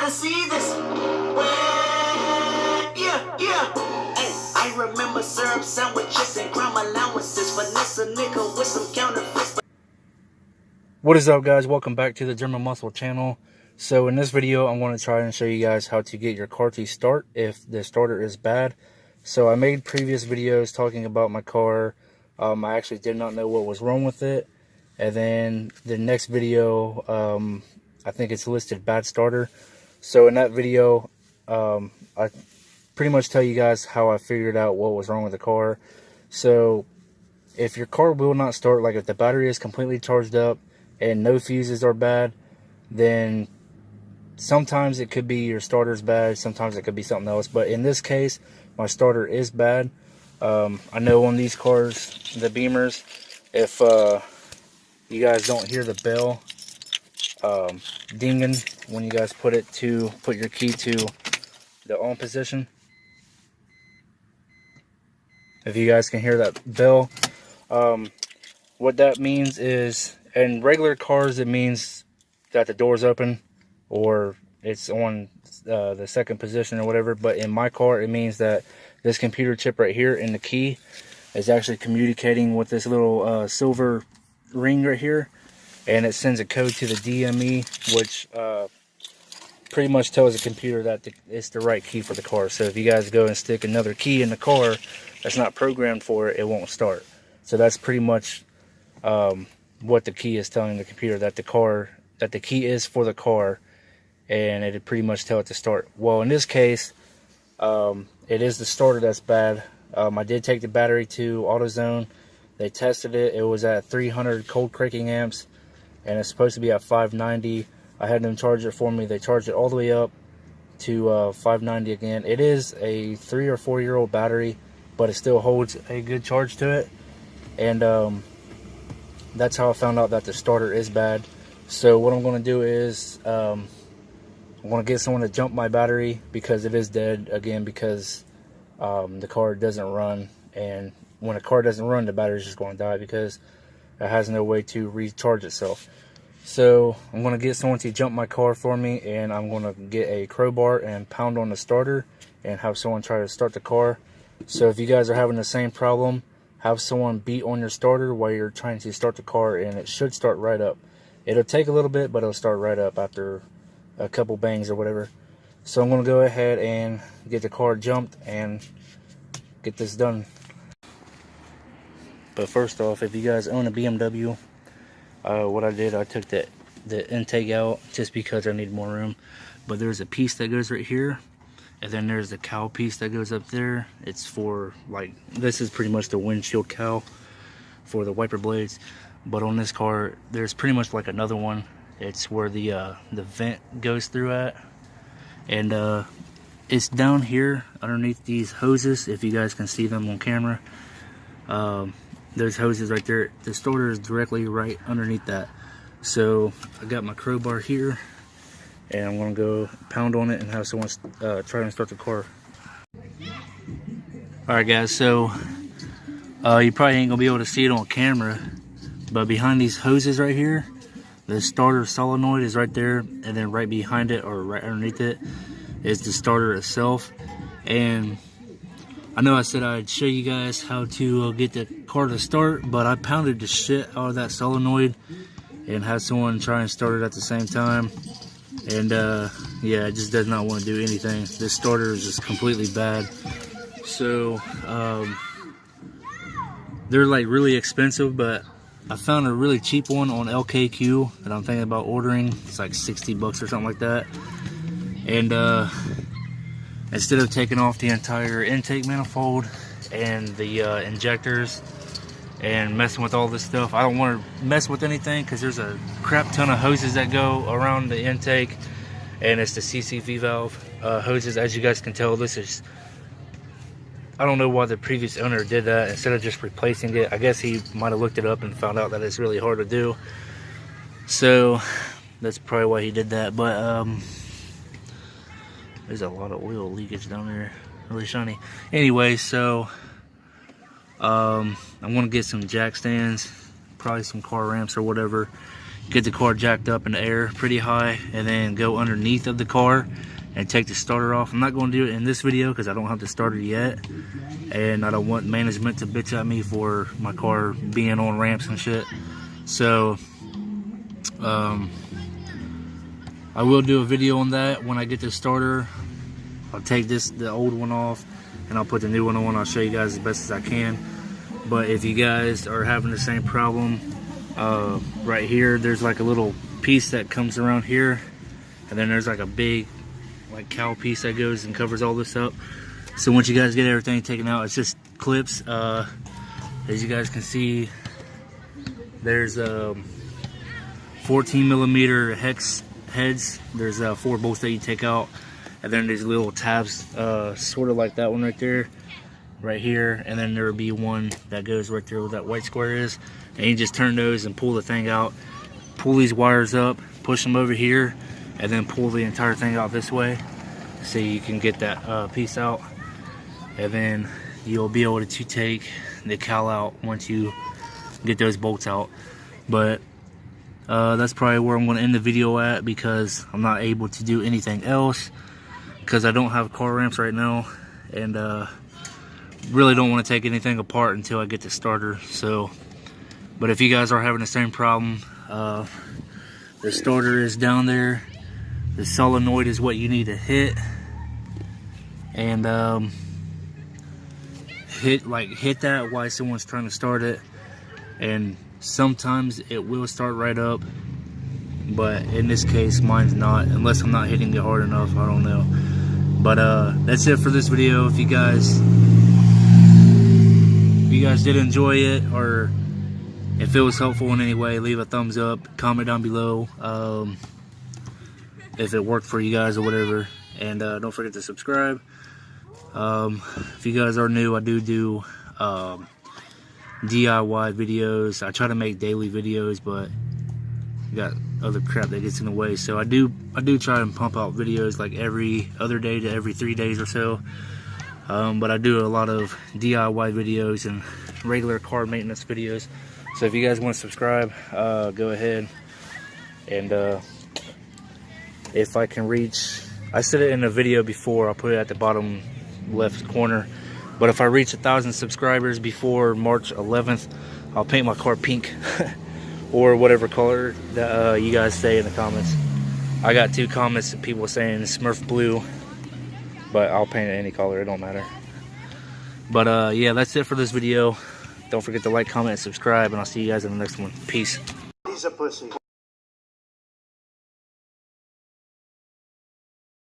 gotta see this. Yeah. Hey, I remember syrup sandwiches and crime allowances. Finesse a nigga with some counterfeits. What is up, guys? Welcome back to the German Muscle channel. So in this video, I'm going to try and show you guys how to get your car to start if the starter is bad. So I made previous videos talking about my car. I actually did not know what was wrong with it. And then the next video, I think it's listed bad starter. So in that video, I pretty much tell you guys how I figured out what was wrong with the car. So if your car will not start, like if the battery is completely charged up and no fuses are bad, then sometimes it could be your starter's bad, sometimes it could be something else. But in this case, my starter is bad. I know on these cars, the Beamers, if you guys don't hear the bell dinging when you guys put your key to the on position, if you guys can hear that bell, what that means is, in regular cars, it means that the door's open or it's on the second position or whatever. But in my car, it means that this computer chip right here in the key is actually communicating with this little silver ring right here, and it sends a code to the DME, which pretty much tells the computer that it's the right key for the car. So if you guys go and stick another key in the car that's not programmed for it, it won't start. So that's pretty much what the key is telling the computer, that the key is for the car, and it'd pretty much tell it to start. Well, in this case, it is the starter that's bad. I did take the battery to AutoZone. They tested it. It was at 300 cold cranking amps, and it's supposed to be at 590. I had them charge it for me. They charged it all the way up to 590 again. It is a 3 or 4 year old battery, but it still holds a good charge to it. And that's how I found out that the starter is bad. So what I'm going to do is I'm going to get someone to jump my battery because it is dead again, because the car doesn't run. And when a car doesn't run, the battery is just going to die because it has no way to recharge itself. So I'm going to get someone to jump my car for me, and I'm going to get a crowbar and pound on the starter and have someone try to start the car. So if you guys are having the same problem, have someone beat on your starter while you're trying to start the car, and it should start right up. It'll take a little bit, but it'll start right up after a couple bangs or whatever. So I'm going to go ahead and get the car jumped and get this done. But first off, if you guys own a BMW, what I did, I took the intake out just because I need more room. But there's a piece that goes right here, and then there's the cowl piece that goes up there. It's for, like, this is pretty much the windshield cowl for the wiper blades. But on this car, there's pretty much like another one. It's where the vent goes through at. And it's down here underneath these hoses, if you guys can see them on camera. There's hoses right there. The starter is directly right underneath that. So I got my crowbar here, and I'm gonna go pound on it and have someone try and start the car. Alright guys, so you probably ain't gonna be able to see it on camera, but behind these hoses right here, the starter solenoid is right there, and then right behind it, or right underneath it, is the starter itself. And I know I said I'd show you guys how to get the car to start, but I pounded the shit out of that solenoid and had someone try and start it at the same time. And yeah, it just does not want to do anything. This starter is just completely bad. So they're like really expensive, but I found a really cheap one on LKQ that I'm thinking about ordering. It's like 60 bucks or something like that. And instead of taking off the entire intake manifold and the injectors and messing with all this stuff, I don't want to mess with anything because there's a crap ton of hoses that go around the intake, and it's the CCV valve hoses. As you guys can tell, this is, I don't know why the previous owner did that instead of just replacing it. I guess he might have looked it up and found out that it's really hard to do. So that's probably why he did that. But there's a lot of oil leakage down there, really shiny. Anyway, so I'm gonna get some jack stands, probably some car ramps or whatever, get the car jacked up in the air pretty high, and then go underneath of the car and take the starter off. I'm not going to do it in this video because I don't have the starter yet, and I don't want management to bitch at me for my car being on ramps and shit. So I will do a video on that when I get the starter. I'll take the old one off and I'll put the new one on. I'll show you guys as best as I can. But if you guys are having the same problem, right here there's like a little piece that comes around here, and then there's like a big like cowl piece that goes and covers all this up. So once you guys get everything taken out, it's just clips. As you guys can see, there's 14mm hex heads. There's 4 bolts that you take out, and then there's little tabs, sort of like that one right there, right here, and then there will be one that goes right there where that white square is, and you just turn those and pull the thing out, pull these wires up, push them over here, and then pull the entire thing out this way so you can get that piece out, and then you'll be able to take the cowl out once you get those bolts out. But that's probably where I'm going to end the video at, because I'm not able to do anything else because I don't have car ramps right now, and really don't want to take anything apart until I get the starter. So, but if you guys are having the same problem, the starter is down there, the solenoid is what you need to hit, and hit that while someone's trying to start it, and sometimes it will start right up, but in this case mine's not, unless I'm not hitting it hard enough. I don't know. But that's it for this video. If you guys did enjoy it, or if it was helpful in any way, leave a thumbs up, comment down below if it worked for you guys or whatever, and don't forget to subscribe. If you guys are new, I do DIY videos. I try to make daily videos, but I got other crap that gets in the way. So I do try and pump out videos like every other day to every 3 days or so. But I do a lot of DIY videos and regular car maintenance videos. So if you guys want to subscribe, go ahead. And if I can reach, I said it in a video before, I'll put it at the bottom left corner. But if I reach 1,000 subscribers before March 11th, I'll paint my car pink or whatever color that you guys say in the comments. I got 2 comments of people saying Smurf blue, but I'll paint it any color, it don't matter. But yeah, that's it for this video. Don't forget to like, comment, and subscribe, and I'll see you guys in the next one. Peace. He's a pussy.